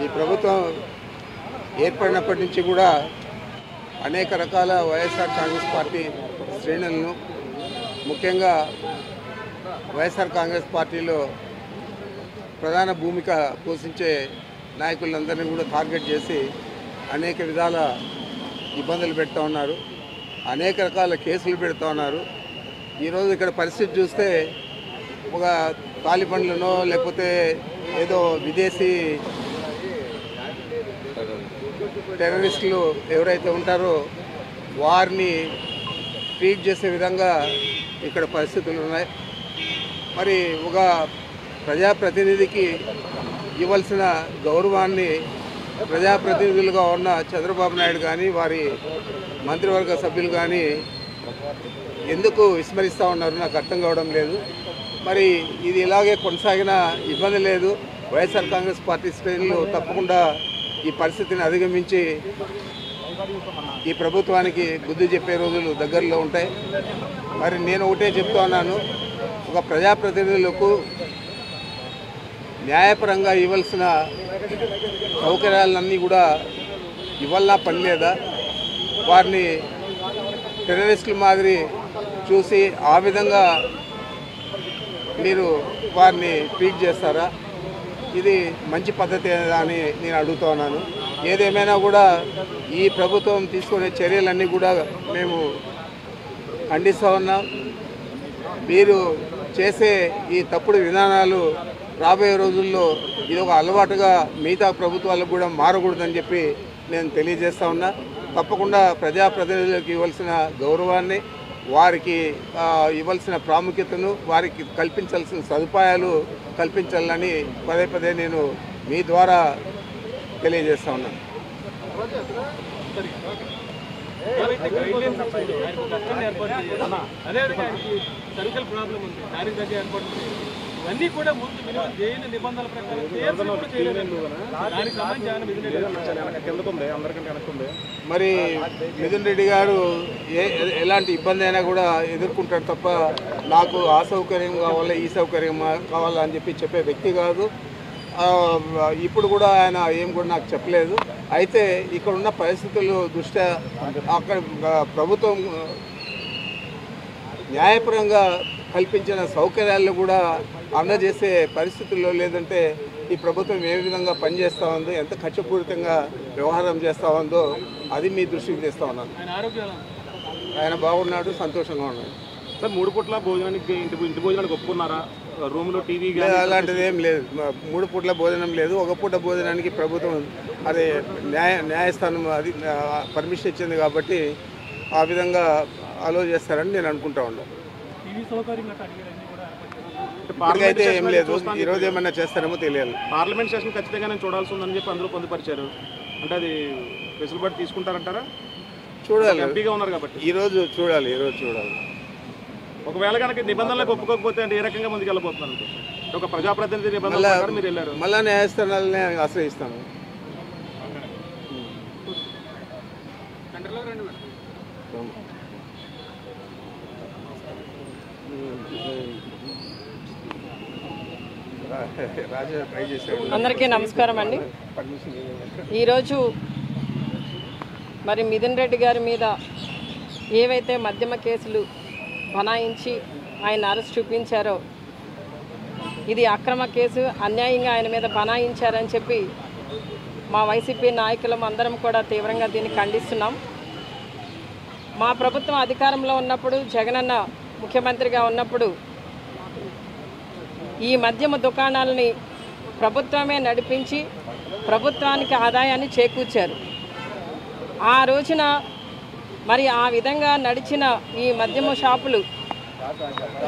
ఈ ప్రభుత్వం ఏర్పడినప్పటి నుంచి కూడా అనేక రకాల వైఎస్ఆర్ కాంగ్రెస్ పార్టీ శ్రేణులను, ముఖ్యంగా వైఎస్ఆర్ కాంగ్రెస్ పార్టీలో ప్రధాన భూమిక పోషించే నాయకులందరినీ కూడా టార్గెట్ చేసి అనేక విధాల ఇబ్బందులు పెడుతూ ఉన్నారు, అనేక రకాల కేసులు పెడుతూ ఉన్నారు. ఈరోజు ఇక్కడ పరిస్థితి చూస్తే ఒక తాలిబన్లనో లేకపోతే ఏదో విదేశీ టెర్రరిస్టులు ఎవరైతే ఉంటారో వారిని ట్రీట్ చేసే విధంగా ఇక్కడ పరిస్థితులు ఉన్నాయి. మరి ఒక ప్రజాప్రతినిధికి ఇవ్వాల్సిన గౌరవాన్ని ప్రజాప్రతినిధులుగా ఉన్న చంద్రబాబు నాయుడు కానీ వారి మంత్రివర్గ సభ్యులు కానీ ఎందుకు విస్మరిస్తూ ఉన్నారు నాకు అర్థం కావడం లేదు. మరి ఇది ఇలాగే కొనసాగిన ఇబ్బంది లేదు. వైఎస్ఆర్ కాంగ్రెస్ పార్టీ శ్రేణులు తప్పకుండా ఈ పరిస్థితిని అధిగమించి ఈ ప్రభుత్వానికి బుద్ధి చెప్పే రోజులు దగ్గరలో ఉంటాయి. మరి నేను ఒకటే చెప్తా ఉన్నాను, ఒక ప్రజాప్రతినిధులకు న్యాయపరంగా ఇవ్వాల్సిన సౌకర్యాలన్నీ కూడా ఇవ్వాలన్నా పని లేదా? వారిని టెర్రరిస్టుల మాదిరి చూసి ఆ విధంగా మీరు వారిని ట్రీట్ చేస్తారా? ఇది మంచి పద్ధతి అని నేను అడుగుతా ఉన్నాను. ఏదేమైనా కూడా ఈ ప్రభుత్వం తీసుకునే చర్యలన్నీ కూడా మేము ఖండిస్తూ ఉన్నాం. మీరు చేసే ఈ తప్పుడు విధానాలు రాబోయే రోజుల్లో ఇది ఒక అలవాటుగా మిగతా ప్రభుత్వాలకు కూడా మారకూడదని చెప్పి నేను తెలియజేస్తా ఉన్నా. తప్పకుండా ప్రజాప్రతినిధులకు ఇవ్వాల్సిన గౌరవాన్ని, వారికి ఇవ్వాల్సిన ప్రాముఖ్యతను, వారికి కల్పించాల్సిన సదుపాయాలు కల్పించాలని పదే పదే నేను మీ ద్వారా తెలియజేస్తా ఉన్నాను. అన్నీ కూడా ముందు చేయని నిబంధనల ప్రకారం మరి మిథున్ రెడ్డి గారు ఎలాంటి ఇబ్బంది అయినా కూడా ఎదుర్కొంటాడు తప్ప నాకు ఆ సౌకర్యం కావాలా ఈ సౌకర్యం కావాలా అని చెప్పే వ్యక్తి కాదు. ఇప్పుడు కూడా ఆయన ఏం కూడా నాకు చెప్పలేదు. అయితే ఇక్కడ ఉన్న పరిస్థితుల దృష్ట్యా అక్కడ ప్రభుత్వం న్యాయపరంగా కల్పించిన సౌకర్యాలను కూడా అందజేసే పరిస్థితుల్లో లేదంటే ఈ ప్రభుత్వం ఏ విధంగా పనిచేస్తూ ఉందో, ఎంత ఖర్చుపూరితంగా వ్యవహారం చేస్తూ ఉందో అది మీ దృష్టికి తెస్తూ ఉన్నాను. ఆయన బాగున్నాడు, సంతోషంగా ఉన్నాడు. సార్ 3 పూట్ల భోజనానికి ఇంటి భోజనానికి ఒప్పుకున్నారా? రూమ్లో టీవీ అలాంటిది ఏం లేదు. 3 పూట్ల భోజనం లేదు. ఒక పూట భోజనానికి ప్రభుత్వం అదే న్యాయస్థానం అది పర్మిషన్ ఇచ్చింది కాబట్టి ఆ విధంగా అలో చేస్తారని నేను అనుకుంటా ఉన్నాను. ఇప్పటికైతే ఏం లేదు. ఈరోజు ఏమన్నా చేస్తారేమో తెలియాలి. పార్లమెంట్ సెషన్ ఖచ్చితంగా నేను చూడాల్సి ఉందని చెప్పి అందరూ పొందుపరిచారు. అంటే అది వెసులుబాటు తీసుకుంటారంటారా? చూడాలి, ఎంపీగా ఉన్నారు కాబట్టి ఈరోజు చూడాలి. ఒకవేళ కనుక నిబంధనలకు ఒప్పుకోకపోతే అంటే ఏ రకంగా ముందుకు వెళ్ళబోతున్నారు? ఒక ప్రజాప్రతినిధి నిబంధనలు మీరు వెళ్ళారు, మళ్ళా న్యాయస్థానాలనే ఆశ్రయిస్తాను. అందరికీ నమస్కారం అండి. ఈరోజు మరి మిథున్ రెడ్డి గారి మీద ఏవైతే మద్యమ కేసులు బనాయించి ఆయన అరెస్ట్ చూపించారో ఇది అక్రమ కేసు, అన్యాయంగా ఆయన మీద బనాయించారని చెప్పి మా వైసీపీ నాయకులం అందరం కూడా తీవ్రంగా దీన్ని ఖండిస్తున్నాం. మా ప్రభుత్వం అధికారంలో ఉన్నప్పుడు, జగనన్న ముఖ్యమంత్రిగా ఉన్నప్పుడు ఈ మద్యమ దుకాణాలని ప్రభుత్వమే నడిపించి ప్రభుత్వానికి ఆదాయాన్ని చేకూర్చారు. ఆ రోజున మరి ఆ విధంగా నడిచిన ఈ మద్యమ షాపులు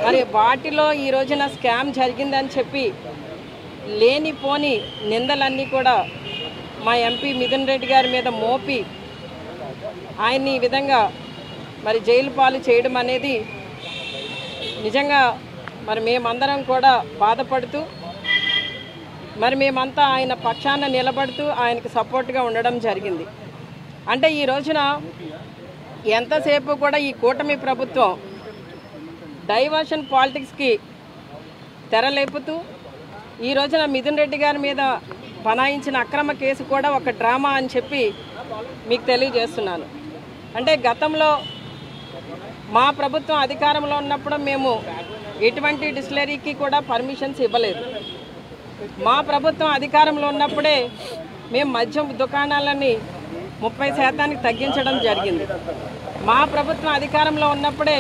మరి వాటిలో ఈ రోజున స్కామ్ జరిగిందని చెప్పి లేనిపోని నిందలన్నీ కూడా మా ఎంపీ మిథున్ రెడ్డి గారి మీద మోపి ఆయన్ని ఈ విధంగా మరి జైలు పాలు చేయడం అనేది నిజంగా మరి మేమందరం కూడా బాధపడుతూ మరి మేమంతా ఆయన పక్షాన నిలబడుతూ ఆయనకు సపోర్ట్గా ఉండడం జరిగింది. అంటే ఈ రోజున ఎంతసేపు కూడా ఈ కూటమి ప్రభుత్వం డైవర్షన్ పాలిటిక్స్కి తెరలేపుతూ ఈ రోజున మిథున్ రెడ్డి గారి మీద బనాయించిన అక్రమ కేసు కూడా ఒక డ్రామా అని చెప్పి మీకు తెలియజేస్తున్నాను. అంటే గతంలో మా ప్రభుత్వం అధికారంలో ఉన్నప్పుడు మేము ఎటువంటి డిస్టిలరీకి కూడా పర్మిషన్స్ ఇవ్వలేదు. మా ప్రభుత్వం అధికారంలో ఉన్నప్పుడే మేము మద్యం దుకాణాలని 30% తగ్గించడం జరిగింది. మా ప్రభుత్వం అధికారంలో ఉన్నప్పుడే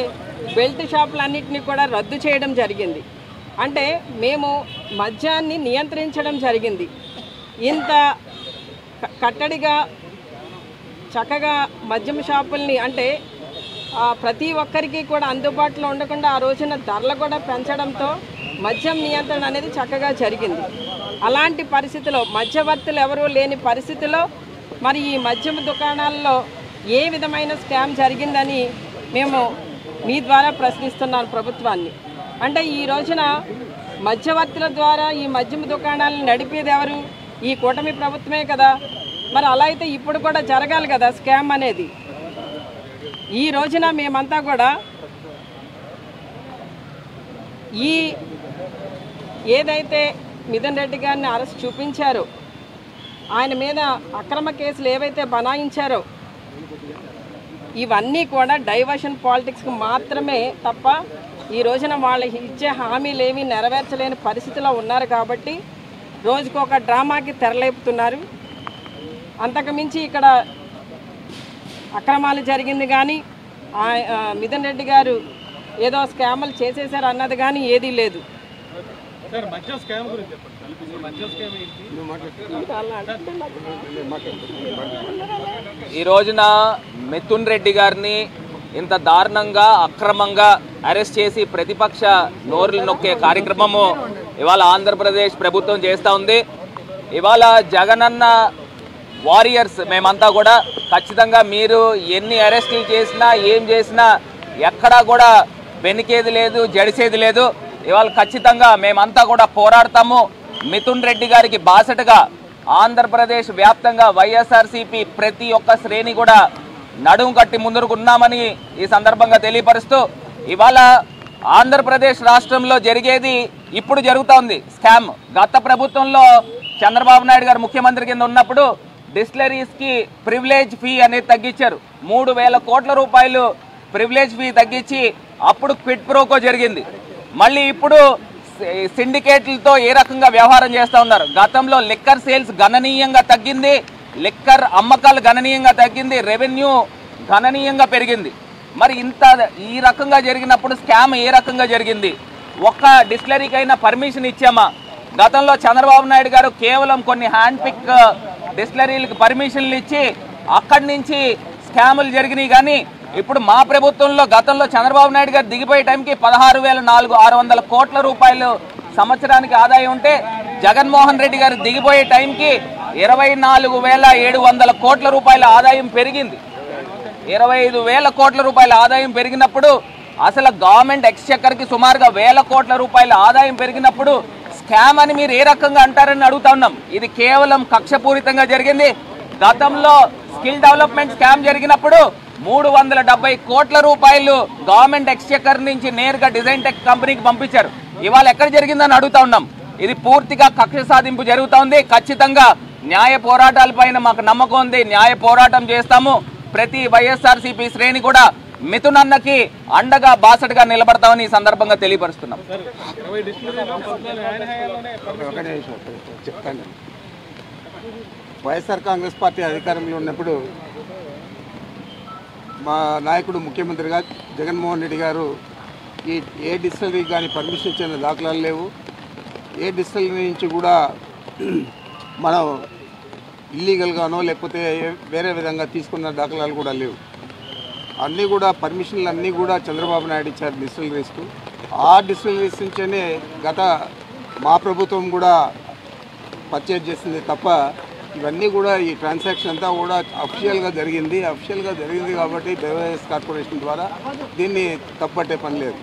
బెల్ట్ షాపులన్నింటినీ కూడా రద్దు చేయడం జరిగింది. అంటే మేము మద్యాన్ని నియంత్రించడం జరిగింది. ఇంత కట్టడిగా చక్కగా మద్యం షాపుల్ని అంటే ప్రతి ఒక్కరికి కూడా అందుబాటులో ఉండకుండా ఆ రోజున ధరలు కూడా పెంచడంతో మద్యం నియంత్రణ అనేది చక్కగా జరిగింది. అలాంటి పరిస్థితిలో మధ్యవర్తులు ఎవరూ లేని పరిస్థితిలో మరి ఈ మద్యం దుకాణాల్లో ఏ విధమైన స్కామ్ జరిగిందని మేము మీ ద్వారా ప్రశ్నిస్తున్నాను ప్రభుత్వాన్ని. అంటే ఈ రోజున మధ్యవర్తుల ద్వారా ఈ మద్యం దుకాణాలను నడిపేది ఎవరు? ఈ కూటమి ప్రభుత్వమే కదా. మరి అలా అయితే ఇప్పుడు కూడా జరగాలి కదా స్కామ్ అనేది. ఈ రోజున మేమంతా కూడా ఈ ఏదైతే మిథున్ రెడ్డి గారిని అరెస్ట్ చూపించారో, ఆయన మీద అక్రమ కేసులు ఏవైతే బనాయించారో ఇవన్నీ కూడా డైవర్షన్ పాలిటిక్స్కి మాత్రమే తప్ప ఈ రోజున వాళ్ళకి ఇచ్చే హామీలు ఏమీ నెరవేర్చలేని పరిస్థితిలో ఉన్నారు. కాబట్టి రోజుకొక డ్రామాకి తెరలేపుతున్నారు. అంతకుమించి ఇక్కడ అక్రమాలు జరిగింది కానీ మిథున్ రెడ్డి గారు ఏదో స్కాములు చేసేసారు అన్నది కానీ ఏదీ లేదు. ఈ రోజున మిథున్ రెడ్డి గారిని ఇంత దారుణంగా అక్రమంగా అరెస్ట్ చేసి ప్రతిపక్ష నోరులు నొక్కే కార్యక్రమము ఇవాళ ఆంధ్రప్రదేశ్ ప్రభుత్వం చేస్తూ ఉంది. ఇవాళ జగనన్న వారియర్స్ మేమంతా కూడా ఖచ్చితంగా మీరు ఎన్ని అరెస్టులు చేసినా ఏం చేసినా ఎక్కడా కూడా వెనికేది లేదు, జడిసేది లేదు. ఇవాళ ఖచ్చితంగా మేమంతా కూడా పోరాడతాము. మిథున్ రెడ్డి గారికి బాసటగా ఆంధ్రప్రదేశ్ వ్యాప్తంగా వైఎస్ఆర్సీపీ ప్రతి ఒక్క శ్రేణి కూడా నడుము కట్టి ముందుకున్నామని ఈ సందర్భంగా తెలియపరుస్తూ ఇవాళ ఆంధ్రప్రదేశ్ రాష్ట్రంలో జరిగేది ఇప్పుడు జరుగుతూ ఉంది స్కామ్. గత ప్రభుత్వంలో చంద్రబాబు నాయుడు గారు ముఖ్యమంత్రి కింద ఉన్నప్పుడు డిస్టిలరీస్కి ప్రివిలేజ్ ఫీ అనేది తగ్గించారు. 3,000 కోట్ల రూపాయలు ప్రివిలేజ్ ఫీ తగ్గించి అప్పుడు క్విడ్ ప్రోకో జరిగింది. మళ్ళీ ఇప్పుడు సిండికేట్లతో ఏ రకంగా వ్యవహారం చేస్తూ ఉన్నారు. గతంలో లిక్కర్ సేల్స్ గణనీయంగా తగ్గింది, లిక్కర్ అమ్మకాలు గణనీయంగా తగ్గింది, రెవెన్యూ గణనీయంగా పెరిగింది. మరి ఈ రకంగా జరిగినప్పుడు స్కామ్ ఏ రకంగా జరిగింది? ఒక్క డిస్టిలరీకైనా పర్మిషన్ ఇచ్చామా? గతంలో చంద్రబాబు నాయుడు గారు కేవలం కొన్ని హ్యాండ్ పిక్ డిస్టిలరీలకు పర్మిషన్లు ఇచ్చి అక్కడి నుంచి స్కాములు జరిగినాయి. కానీ ఇప్పుడు మా ప్రభుత్వంలో గతంలో చంద్రబాబు నాయుడు గారు దిగిపోయే టైంకి 16,600 కోట్ల రూపాయలు సంవత్సరానికి ఆదాయం ఉంటే జగన్మోహన్ రెడ్డి గారు దిగిపోయే టైంకి 24,700 కోట్ల రూపాయల ఆదాయం పెరిగింది. 25,000 కోట్ల రూపాయల ఆదాయం పెరిగినప్పుడు అసలు గవర్నమెంట్ ఎక్స్చెక్కర్కి సుమారుగా 1,000 కోట్ల రూపాయల ఆదాయం పెరిగినప్పుడు స్కామ్ అని మీరు ఏ రకంగా అంటారని అడుగుతా ఉన్నాం. ఇది కేవలం కక్షపూరితంగా జరిగింది. గతంలో స్కిల్ డెవలప్మెంట్ స్కామ్ జరిగినప్పుడు 370 కోట్ల రూపాయలు గవర్నమెంట్ ఎక్స్చెక్కర్ నుంచి నేరుగా డిజైన్ టెక్ కంపెనీకి పంపించారు. ఇవాళ ఎక్కడ జరిగిందని అడుగుతా ఉన్నాం. ఇది పూర్తిగా కక్ష సాధింపు జరుగుతూ ఉంది. ఖచ్చితంగా న్యాయ పోరాటాలపైన మాకు నమ్మకం ఉంది. న్యాయ పోరాటం చేస్తాము. ప్రతి వైఎస్ఆర్సీపీ శ్రేణి కూడా మిథున్ అన్నకి అండగా బాసటగా నిలబడతామని ఈ సందర్భంగా తెలియపరుస్తున్నాం. చెప్తాను. వైఎస్ఆర్ కాంగ్రెస్ పార్టీ అధికారంలో ఉన్నప్పుడు మా నాయకుడు ముఖ్యమంత్రిగా జగన్మోహన్ రెడ్డి గారు ఏ డిస్టిలరీకి కానీ పర్మిషన్ ఇచ్చిన దాఖలాలు లేవు. ఏ డిస్టిలరీ నుంచి కూడా మనం ఇల్లీగల్గానో లేకపోతే వేరే విధంగా తీసుకున్న దాఖలాలు కూడా లేవు. అన్నీ కూడా పర్మిషన్లు అన్నీ కూడా చంద్రబాబు నాయుడు ఇచ్చారు డిస్టిలరీస్కు. ఆ డిస్టిలరీస్ నుంచే గత మా ప్రభుత్వం కూడా పర్చేజ్ చేసింది తప్ప ఇవన్నీ కూడా ఈ ట్రాన్సాక్షన్ అంతా కూడా అఫిషియల్గా జరిగింది కాబట్టి బెవరేజెస్ కార్పొరేషన్ ద్వారా దీన్ని తప్పట్టే పని లేదు.